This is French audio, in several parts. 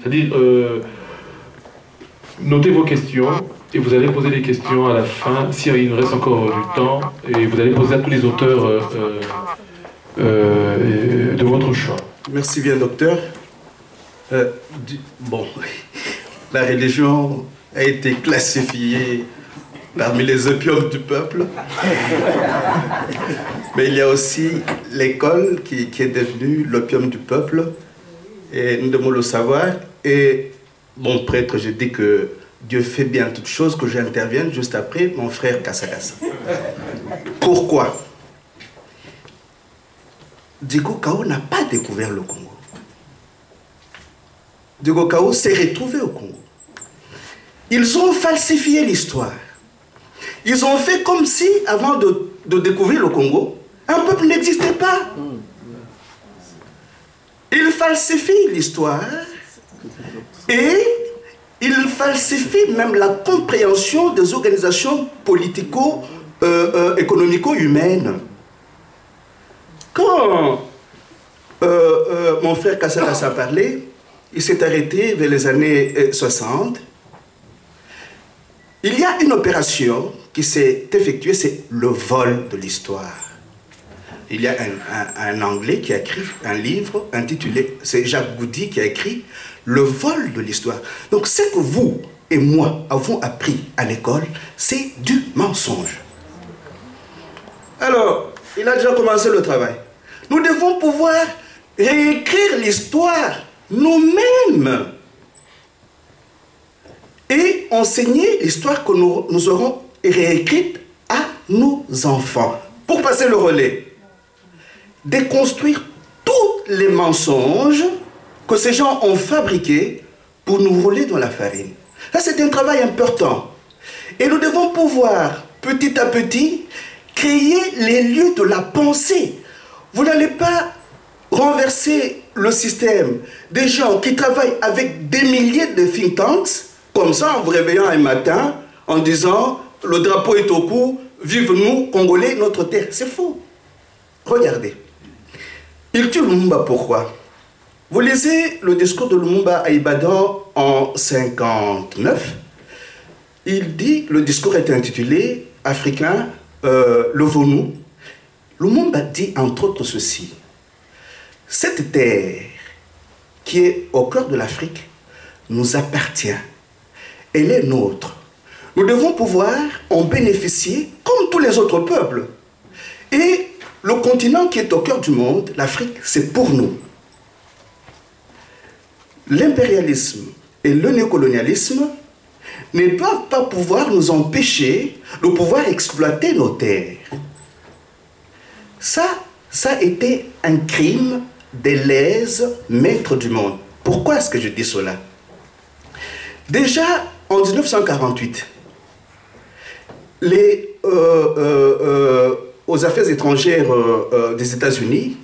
C'est-à-dire, notez vos questions et vous allez poser des questions à la fin, s'il nous reste encore du temps, et vous allez poser à tous les auteurs de votre choix. Merci bien, docteur. Bon, la religion a été classifiée parmi les opiums du peuple. Mais il y a aussi l'école qui est devenue l'opium du peuple. Et nous devons le savoir. Et mon prêtre, je dis que Dieu fait bien toutes choses, que j'intervienne juste après mon frère Kassakassa. Pourquoi? Diego Cao n'a pas découvert le Congo. Diego Cao s'est retrouvé au Congo. Ils ont falsifié l'histoire. Ils ont fait comme si, avant de découvrir le Congo, un peuple n'existait pas. Ils falsifient l'histoire et ils falsifient même la compréhension des organisations politico-économico-humaines. Quand mon frère Kassakassa a parlé, il s'est arrêté vers les années 60. Il y a une opération qui s'est effectuée, c'est le vol de l'histoire. Il y a un Anglais qui a écrit un livre intitulé, c'est Jacques Goudy qui a écrit Le vol de l'histoire. Donc ce que vous et moi avons appris à l'école, c'est du mensonge. Alors, il a déjà commencé le travail. Nous devons pouvoir réécrire l'histoire nous-mêmes et enseigner l'histoire que nous aurons réécrite à nos enfants. Pour passer le relais, déconstruire tous les mensonges que ces gens ont fabriqués pour nous rouler dans la farine. Ça, c'est un travail important. Et nous devons pouvoir, petit à petit, créer les lieux de la pensée. Vous n'allez pas renverser le système des gens qui travaillent avec des milliers de think tanks, comme ça, en vous réveillant un matin, en disant « le drapeau est au cou, vive nous, Congolais, notre terre ». C'est faux. Regardez. Il tue Lumumba, pourquoi? Vous lisez le discours de Lumumba à Ibadan en 1959. Il dit, le discours est intitulé « Africain, levons-nous ». Lumumba dit entre autres ceci. Cette terre qui est au cœur de l'Afrique nous appartient. Elle est nôtre. Nous devons pouvoir en bénéficier comme tous les autres peuples. Et le continent qui est au cœur du monde, l'Afrique, c'est pour nous. L'impérialisme et le néocolonialisme ne doivent pas pouvoir nous empêcher de pouvoir exploiter nos terres. Ça a été un crime des lèses maîtres du monde. Pourquoi est-ce que je dis cela? Déjà, en 1948, aux affaires étrangères des États-Unis,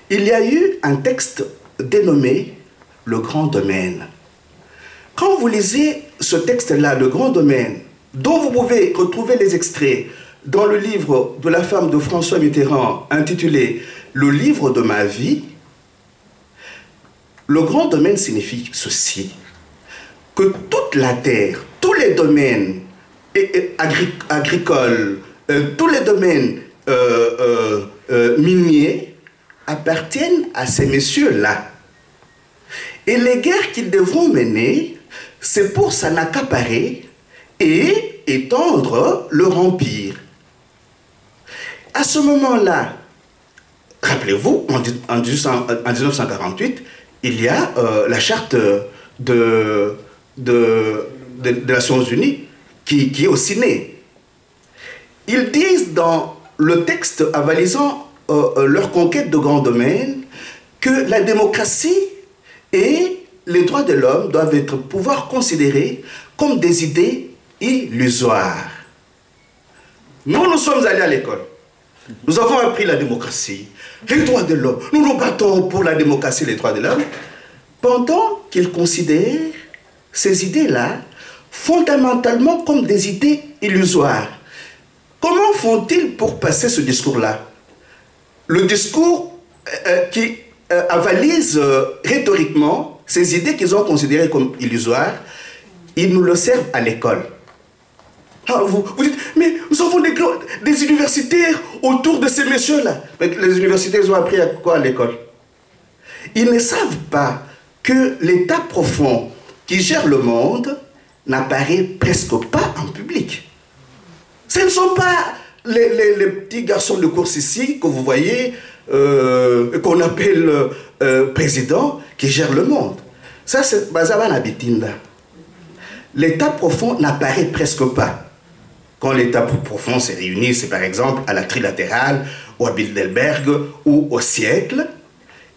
il y a eu un texte dénommé « Le Grand Domaine ». Quand vous lisez ce texte-là, « Le Grand Domaine », dont vous pouvez retrouver les extraits dans le livre de la femme de François Mitterrand intitulé « Le livre de ma vie », le grand domaine signifie ceci, que toute la terre, tous les domaines agricoles, tous les domaines miniers appartiennent à ces messieurs-là. Et les guerres qu'ils devront mener, c'est pour s'en accaparer et étendre leur empire. À ce moment-là, rappelez-vous, en 1948, il y a la charte des Nations Unies qui est aussi née. Ils disent dans le texte avalisant leur conquête de grands domaines que la démocratie et les droits de l'homme doivent pouvoir considérés comme des idées illusoires. Nous sommes allés à l'école. Nous avons appris la démocratie, les droits de l'homme. Nous nous battons pour la démocratie et les droits de l'homme, pendant qu'ils considèrent ces idées-là fondamentalement comme des idées illusoires. Comment font-ils pour passer ce discours-là? Le discours qui avalise rhétoriquement ces idées qu'ils ont considérées comme illusoires, ils nous le servent à l'école. Ah, vous dites, mais nous avons des universitaires autour de ces messieurs-là. Les universitaires, ils ont appris à quoi à l'école? Ils ne savent pas que l'état profond qui gère le monde n'apparaît presque pas en public. Ce ne sont pas les petits garçons de course ici que vous voyez, qu'on appelle président, qui gèrent le monde. Ça, c'est Bazaban Abitinda. L'état profond n'apparaît presque pas. Quand l'état profond se réunit, c'est par exemple à la Trilatérale, ou à Bilderberg, ou au siècle,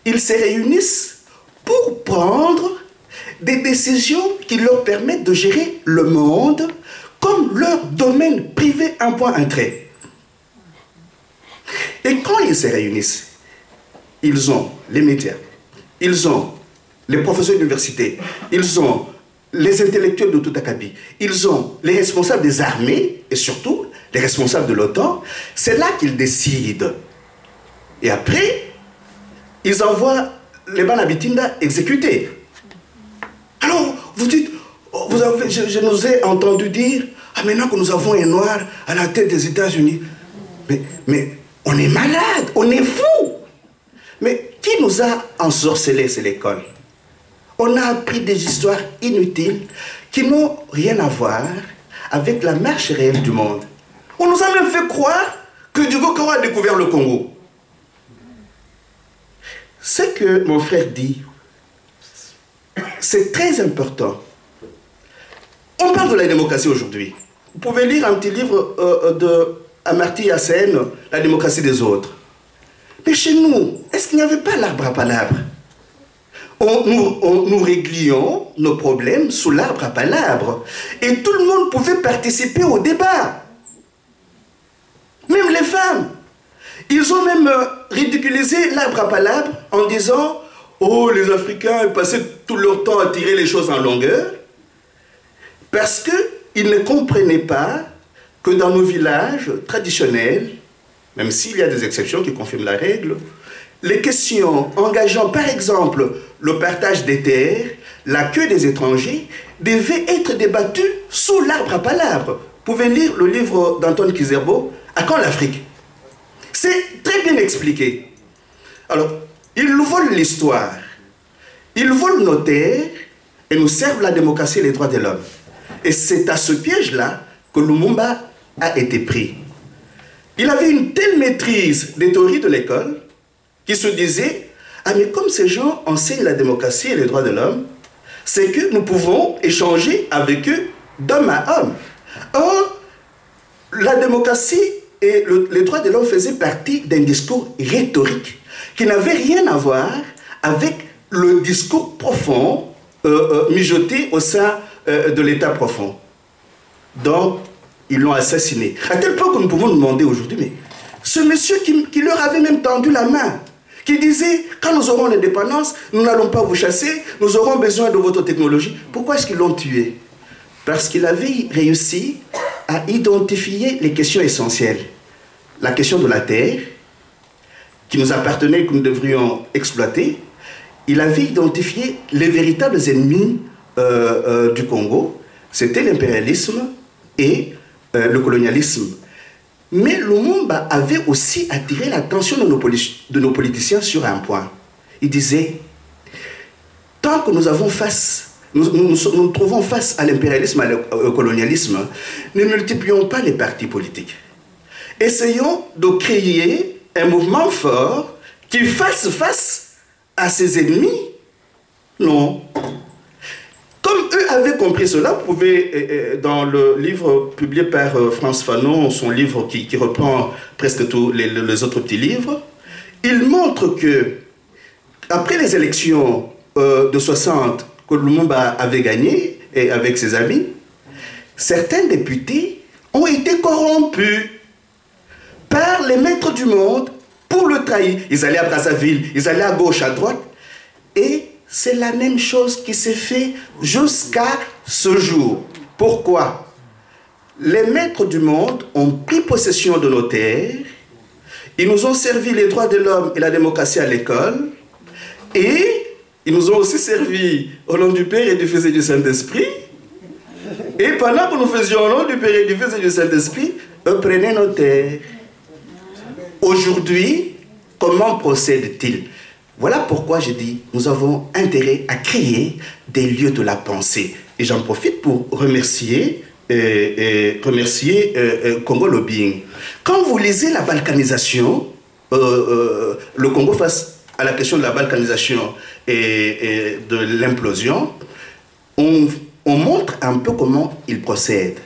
ils se réunissent pour prendre des décisions qui leur permettent de gérer le monde comme leur domaine privé, un point, un trait. Et quand ils se réunissent, ils ont les médias, ils ont les professeurs d'université, ils ont les intellectuels de tout acabit, ils ont les responsables des armées et surtout les responsables de l'OTAN. C'est là qu'ils décident. Et après, ils envoient les Banabitinda exécutés. Alors, vous dites, je nous ai entendu dire, ah, maintenant que nous avons un noir à la tête des États-Unis, mais on est malade, on est fou. Mais qui nous a ensorcelés, c'est l'école. On a appris des histoires inutiles qui n'ont rien à voir avec la marche réelle du monde. On nous a même fait croire que Diogo Kawa a découvert le Congo. Ce que mon frère dit, c'est très important. On parle de la démocratie aujourd'hui. Vous pouvez lire un petit livre de Amartya Sen, La démocratie des autres. Mais chez nous, est-ce qu'il n'y avait pas l'arbre à palabres? Nous réglions nos problèmes sous l'arbre à palabres. Et tout le monde pouvait participer au débat. Même les femmes. Ils ont même ridiculisé l'arbre à palabres en disant « Oh, les Africains passaient tout leur temps à tirer les choses en longueur. » Parce qu'ils ne comprenaient pas que dans nos villages traditionnels, même s'il y a des exceptions qui confirment la règle, les questions engageant par exemple le partage des terres, l'accueil des étrangers, devaient être débattues sous l'arbre à palabres. Vous pouvez lire le livre d'Antoine Kizerbo, « À quand l'Afrique ?» C'est très bien expliqué. Alors, ils nous volent l'histoire, ils volent nos terres et nous servent la démocratie et les droits de l'homme. Et c'est à ce piège-là que Lumumba a été pris. Il avait une telle maîtrise des théories de l'école qu'il se disait « Ah, mais comme ces gens enseignent la démocratie et les droits de l'homme, c'est que nous pouvons échanger avec eux d'homme à homme. » Or, la démocratie et les droits de l'homme faisaient partie d'un discours rhétorique qui n'avait rien à voir avec le discours profond mijoté au sein de l'état profond. Donc, ils l'ont assassiné. À tel point que nous pouvons nous demander aujourd'hui, mais ce monsieur qui leur avait même tendu la main, qui disait, quand nous aurons l'indépendance, nous n'allons pas vous chasser, nous aurons besoin de votre technologie. Pourquoi est-ce qu'ils l'ont tué? Parce qu'il avait réussi à identifier les questions essentielles. La question de la terre, qui nous appartenait et que nous devrions exploiter. Il avait identifié les véritables ennemis du Congo. C'était l'impérialisme et le colonialisme. Mais Lumumba avait aussi attiré l'attention de nos politiciens sur un point. Il disait, tant que nous avons nous trouvons face à l'impérialisme et au colonialisme, ne multiplions pas les partis politiques. Essayons de créer un mouvement fort qui fasse face à ses ennemis. Non. Comme eux avaient compris cela, vous pouvez, dans le livre publié par France Fanon, son livre qui reprend presque tous les autres petits livres, il montre que, après les élections de 60 que Lumumba avait gagnées, et avec ses amis, certains députés ont été corrompus par les maîtres du monde pour le trahir. Ils allaient à Brazzaville, ils allaient à gauche, à droite, et c'est la même chose qui s'est fait jusqu'à ce jour. Pourquoi? Les maîtres du monde ont pris possession de nos terres, ils nous ont servi les droits de l'homme et la démocratie à l'école, et Ils nous ont aussi servi au nom du Père et du Fils et du Saint-Esprit. Et pendant que nous faisions au nom du Père et du Fils et du Saint-Esprit, eux prenaient nos terres. Aujourd'hui, comment procèdent-ils? Voilà pourquoi je dis, nous avons intérêt à créer des lieux de la pensée. Et j'en profite pour remercier Congo Lobbying. Quand vous lisez la balkanisation, le Congo face à la question de la balkanisation et de l'implosion, on montre un peu comment il procède.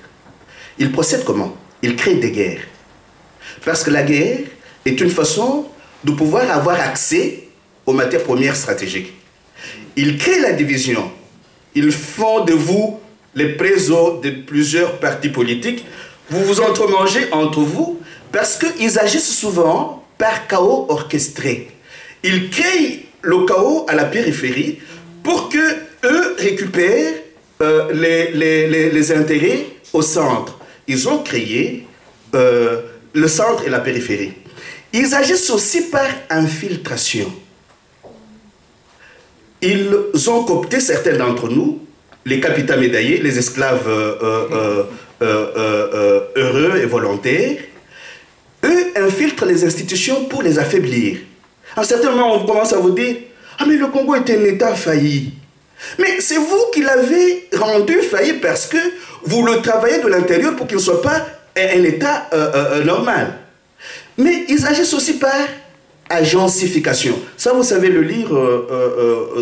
Il procède comment? Il crée des guerres. Parce que la guerre est une façon de pouvoir avoir accès aux matières premières stratégiques. Ils créent la division. Ils font de vous les présos de plusieurs partis politiques. Vous vous entremangez entre vous parce qu'ils agissent souvent par chaos orchestré. Ils créent le chaos à la périphérie pour que eux récupèrent les intérêts au centre. Ils ont créé le centre et la périphérie. Ils agissent aussi par infiltration. Ils ont coopté certains d'entre nous, les capitaux médaillés, les esclaves heureux et volontaires. Eux infiltrent les institutions pour les affaiblir. À un certain moment, on commence à vous dire « Ah mais le Congo est un État failli ». Mais c'est vous qui l'avez rendu failli parce que vous le travaillez de l'intérieur pour qu'il ne soit pas un État normal. Mais ils agissent aussi par agencification. Ça, vous savez le lire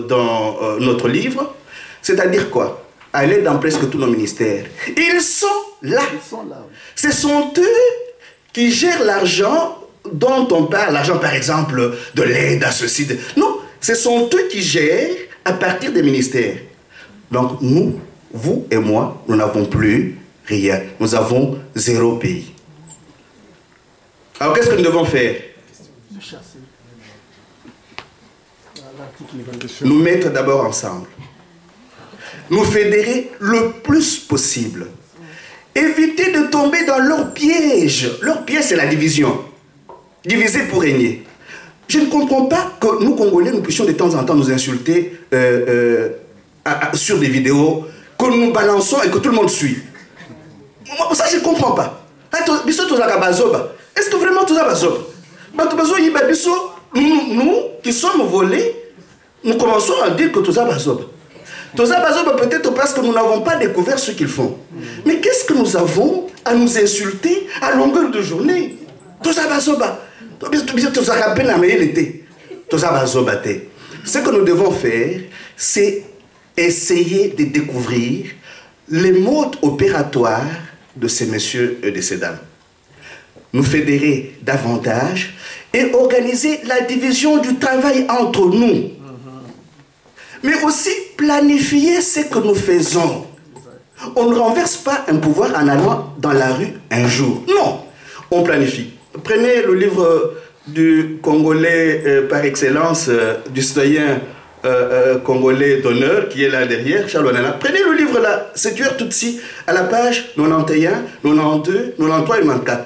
dans notre livre. C'est-à-dire quoi? Aller dans presque tous nos ministères. Ils sont là. Ce sont eux qui gèrent l'argent dont on parle. L'argent, par exemple, de l'aide à ceci. Non, ce sont eux qui gèrent à partir des ministères. Donc, nous, vous et moi, nous n'avons plus rien. Nous avons 0 pays. Alors, qu'est-ce que nous devons faire? Nous mettre d'abord ensemble. Nous fédérer le plus possible. Éviter de tomber dans leur piège. Leur piège, c'est la division. Diviser pour régner. Je ne comprends pas que nous, Congolais, nous puissions de temps en temps nous insulter sur des vidéos que nous balançons et que tout le monde suit. Moi, ça, je ne comprends pas. Est-ce que vraiment tout ça va sauver? Nous qui sommes volés, nous commençons à dire que tout ça va sauver. Tout ça va sauver peut-être parce que nous n'avons pas découvert ce qu'ils font. Mais qu'est-ce que nous avons à nous insulter à longueur de journée? Tout ça va sauver. Ce que nous devons faire, c'est essayer de découvrir les modes opératoires de ces messieurs et de ces dames. Nous fédérer davantage et organiser la division du travail entre nous. Mais aussi planifier ce que nous faisons. On ne renverse pas un pouvoir en allant dans la rue un jour. Non, on planifie. Prenez le livre du Congolais par excellence, du citoyen congolais d'honneur qui est là derrière, Charles Wanana. Prenez le livre là, c'est tueur Tutsi, à la page 91, 92, 93 et 94.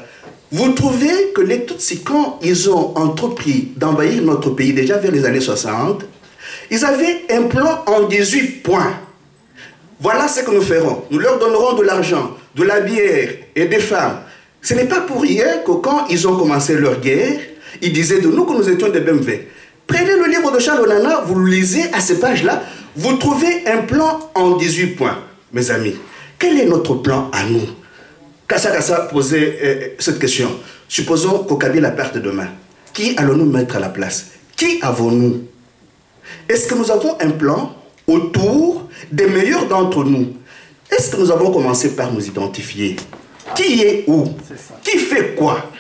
Vous trouvez que les Tutsis, quand ils ont entrepris d'envahir notre pays déjà vers les années 60, ils avaient un plan en 18 points. Voilà ce que nous ferons. Nous leur donnerons de l'argent, de la bière et des femmes. Ce n'est pas pour rien que quand ils ont commencé leur guerre, ils disaient de nous que nous étions des BMV. Prenez le livre de Charles Onana, vous le lisez à ces pages-là, vous trouvez un plan en 18 points. Mes amis, quel est notre plan à nous? Kassa posait cette question. Supposons qu'Okabila parte demain. Qui allons-nous mettre à la place? Qui avons-nous? Est-ce que nous avons un plan autour des meilleurs d'entre nous? Est-ce que nous avons commencé par nous identifier? Qui est où? Qui fait quoi?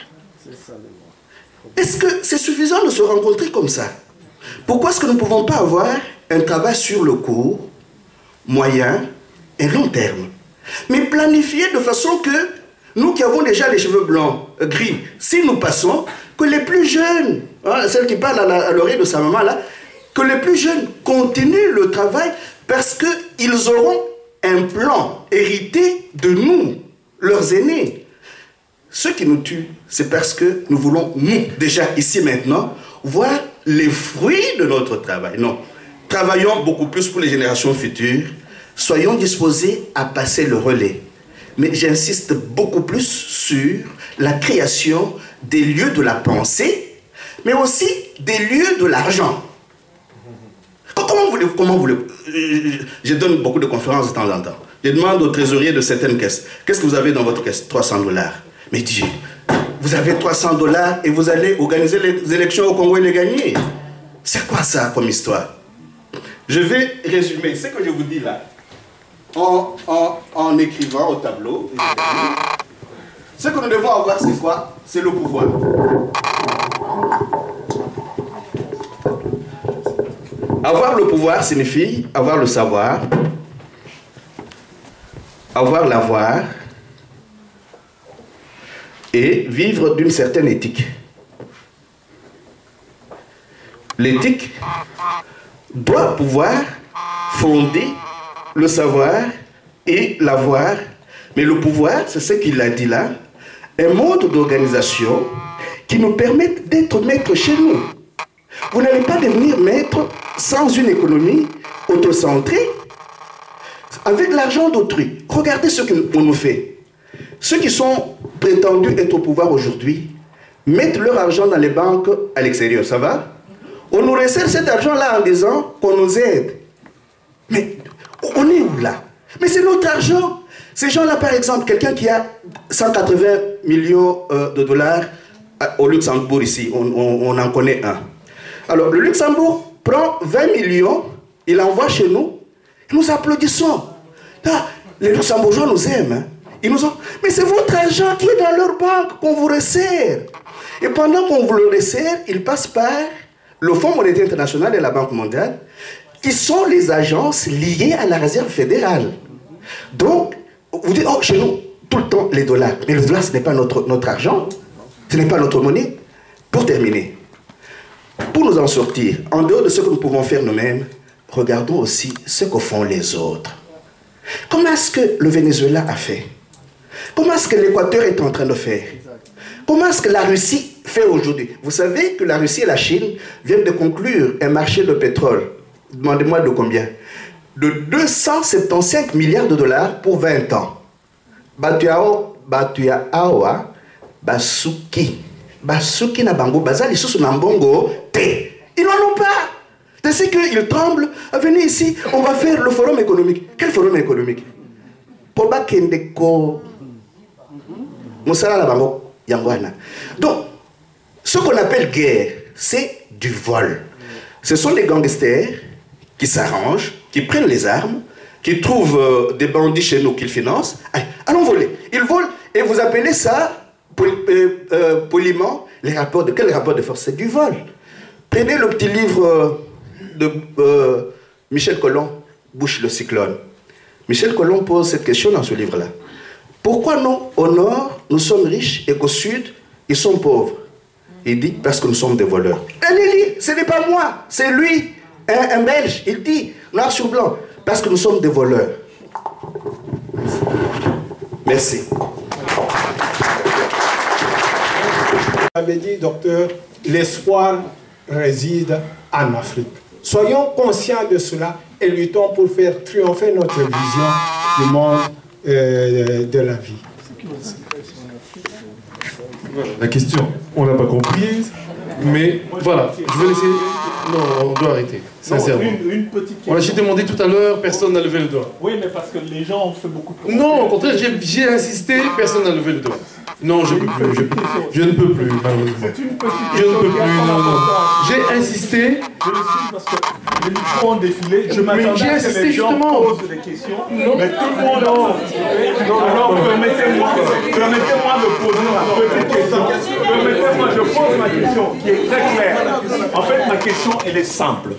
Est-ce que c'est suffisant de se rencontrer comme ça? Pourquoi est-ce que nous ne pouvons pas avoir un travail sur le court, moyen et long terme? Mais planifier de façon que nous qui avons déjà les cheveux blancs, gris, si nous passons, que les plus jeunes, hein, celle qui parle à l'oreille de sa maman là, que les plus jeunes continuent le travail parce qu'ils auront un plan hérité de nous, leurs aînés. Ce qui nous tue, c'est parce que nous voulons, nous, déjà ici maintenant, voir les fruits de notre travail. Non. Travaillons beaucoup plus pour les générations futures. Soyons disposés à passer le relais. Mais j'insiste beaucoup plus sur la création des lieux de la pensée, mais aussi des lieux de l'argent. Comment voulez-vous je donne beaucoup de conférences de temps en temps. Je demande au trésorier de certaines caisses, qu'est-ce que vous avez dans votre caisse? 300 $. Mais il dit, vous avez 300 $ et vous allez organiser les élections au Congo et les gagner. C'est quoi ça comme histoire? Je vais résumer ce que je vous dis là en écrivant au tableau. Ce que nous devons avoir, c'est quoi? C'est le pouvoir. Avoir le pouvoir signifie avoir le savoir, avoir l'avoir et vivre d'une certaine éthique. L'éthique doit pouvoir fonder le savoir et l'avoir, mais le pouvoir, c'est ce qu'il a dit là, un mode d'organisation qui nous permet d'être maîtres chez nous. Vous n'allez pas devenir maître sans une économie autocentrée, avec l'argent d'autrui. Regardez ce qu'on nous fait. Ceux qui sont prétendus être au pouvoir aujourd'hui mettent leur argent dans les banques à l'extérieur, ça va? On nous resserre cet argent-là en disant qu'on nous aide. Mais on est où là? Mais c'est notre argent. Ces gens-là, par exemple, quelqu'un qui a 180 millions de dollars au Luxembourg ici, on en connaît un. Alors, le Luxembourg prend 20 millions, il envoie chez nous, et nous applaudissons. Ah, les Luxembourgeois nous aiment. Hein. Ils nous ont... Mais c'est votre argent qui est dans leur banque qu'on vous resserre. Et pendant qu'on vous le resserre, il passe par le Fonds monétaire international et la Banque mondiale, qui sont les agences liées à la réserve fédérale. Donc, vous dites, oh, chez nous, tout le temps, les dollars. Mais le dollar, ce n'est pas notre argent. Ce n'est pas notre monnaie. Pour terminer, pour nous en sortir, en dehors de ce que nous pouvons faire nous-mêmes, regardons aussi ce que font les autres. Comment est-ce que le Venezuela a fait? Comment est-ce que l'Équateur est en train de faire? Comment est-ce que la Russie fait aujourd'hui? Vous savez que la Russie et la Chine viennent de conclure un marché de pétrole. Demandez-moi de combien? De 275 milliards de dollars pour 20 ans. Batuya awa, basuki. Basuki na bango, bazali sous nambongo, te. Ils n'en ont pas. C'est qu'ils tremblent. Venez ici, on va faire le forum économique. Quel forum économique? Poba kendeko. Moussala la bango, yangwana. Donc, ce qu'on appelle guerre, c'est du vol. Ce sont des gangsters qui s'arrangent, qui prennent les armes, qui trouvent des bandits chez nous qu'ils financent. Allez, allons voler. Ils volent et vous appelez ça, poliment, les rapports de... Quel rapport de force? C'est du vol. Prenez le petit livre de Michel Colomb, Bouche le cyclone. Michel Colomb pose cette question dans ce livre-là. Pourquoi nous, au nord, nous sommes riches et qu'au sud, ils sont pauvres? Il dit, parce que nous sommes des voleurs. Allez, ce n'est pas moi, c'est lui, un Belge. Il dit, noir sur blanc, parce que nous sommes des voleurs. Merci. Vous avez dit, docteur, l'espoir réside en Afrique. Soyons conscients de cela et luttons pour faire triompher notre vision du monde de la vie. Voilà, la question, on l'a pas comprise, mais voilà, je vais laisser... Non, on doit arrêter, sincèrement. Une petite question. On l'a demandé tout à l'heure, personne n'a levé le doigt. Oui, mais parce que les gens ont fait beaucoup de... Non, au contraire, j'ai insisté, personne n'a levé le doigt. Non, je ne peux plus, je ne peux plus, malheureusement. C'est une petite Je ne question peux qui a plus, son non, non. importance. J'ai insisté. Je le suis parce que les micros ont défilé. Je m'attendais à ce que les gens justement. posent des questions. Non. Mais tout le monde... Non. Alors permettez-moi de poser ma petite question. Permettez-moi, je pose ma question qui est très claire. En fait, ma question, elle est simple.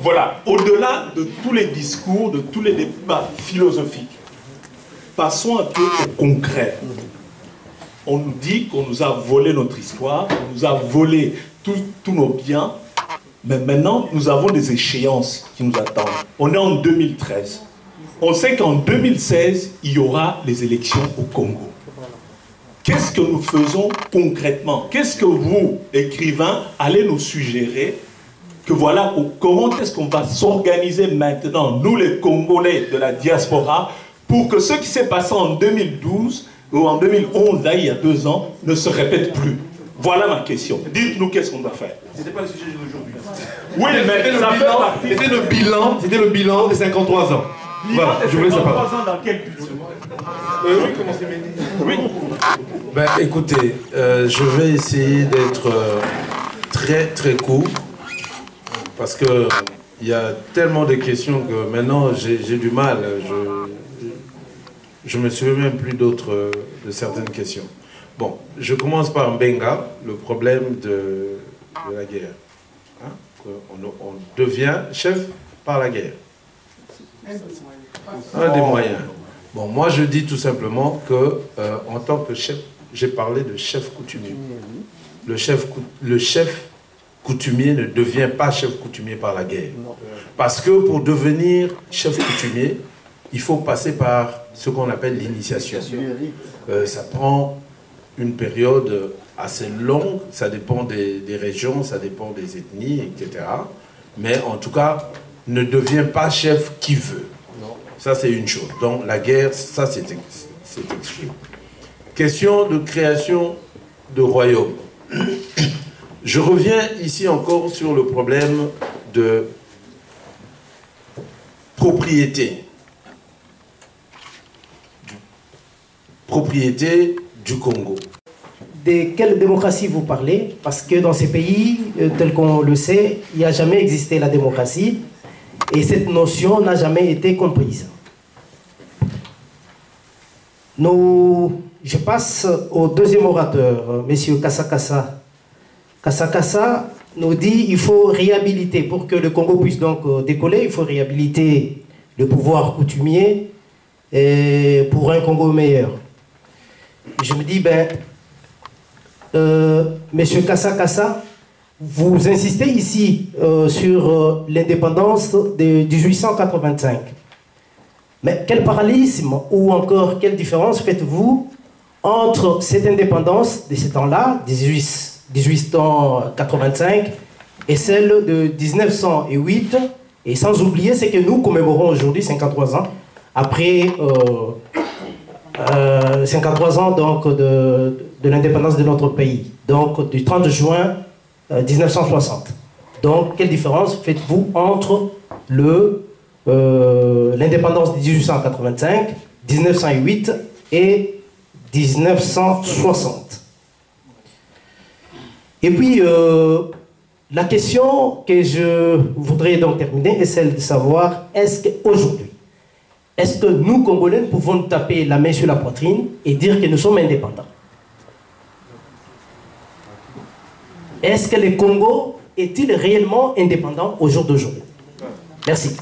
Voilà, au-delà de tous les discours, de tous les débats philosophiques, passons un peu au concret. On nous dit qu'on nous a volé notre histoire, on nous a volé tous nos biens, mais maintenant, nous avons des échéances qui nous attendent. On est en 2013. On sait qu'en 2016, il y aura les élections au Congo. Qu'est-ce que nous faisons concrètement? Qu'est-ce que vous, écrivains, allez nous suggérer que voilà comment est-ce qu'on va s'organiser maintenant, nous les Congolais de la diaspora, pour que ce qui s'est passé en 2012 ou en 2011, là il y a 2 ans, ne se répète plus. Voilà ma question. Dites-nous qu'est-ce qu'on doit faire. C'était pas le sujet d'aujourd'hui. Oui, mais ça fait partie. C'était le bilan des 53 ans. Voilà, je voulais savoir. 53 ans dans quelle culture? Oui, comment c'est mené? Oui. Ben, écoutez, je vais essayer d'être très très court parce que il y a tellement de questions que maintenant j'ai du mal. Je me souviens même plus d'autres de certaines questions. Bon, je commence par Mbenga, le problème de la guerre. Hein? On devient chef par la guerre. Un des moyens. Bon, moi je dis tout simplement que en tant que chef, j'ai parlé de chef coutumier. Le chef coutumier ne devient pas chef coutumier par la guerre. Parce que pour devenir chef coutumier, il faut passer par ce qu'on appelle l'initiation. Ça prend une période assez longue, ça dépend des régions, ça dépend des ethnies, etc. Mais en tout cas, ne devient pas chef qui veut. Ça, c'est une chose. Donc, la guerre, ça, c'est exclu. Question de création de royaume. Je reviens ici encore sur le problème de propriété. Propriété du Congo. De quelle démocratie vous parlez? Parce que dans ces pays, tel qu'on le sait, il n'y a jamais existé la démocratie et cette notion n'a jamais été comprise. Je passe au deuxième orateur, M. Kassakassa. Kassakassa nous dit qu'il faut réhabiliter, pour que le Congo puisse donc décoller, il faut réhabiliter le pouvoir coutumier pour un Congo meilleur. Je me dis, M. Kassakassa, vous insistez ici sur l'indépendance de 1885. Mais quel parallélisme ou encore quelle différence faites-vous entre cette indépendance de ce temps-là, 1885, et celle de 1908, et sans oublier ce que nous commémorons aujourd'hui, 53 ans, après 53 ans donc, de l'indépendance de notre pays, donc du 30 juin 1960. Donc, quelle différence faites-vous entre l'indépendance de 1885, 1908 et 1960? Et puis, la question que je voudrais donc terminer est celle de savoir, est-ce qu'aujourd'hui, est-ce que nous, Congolais, pouvons nous taper la main sur la poitrine et dire que nous sommes indépendants? Est-ce que le Congo est-il réellement indépendant au jour d'aujourd'hui? Merci.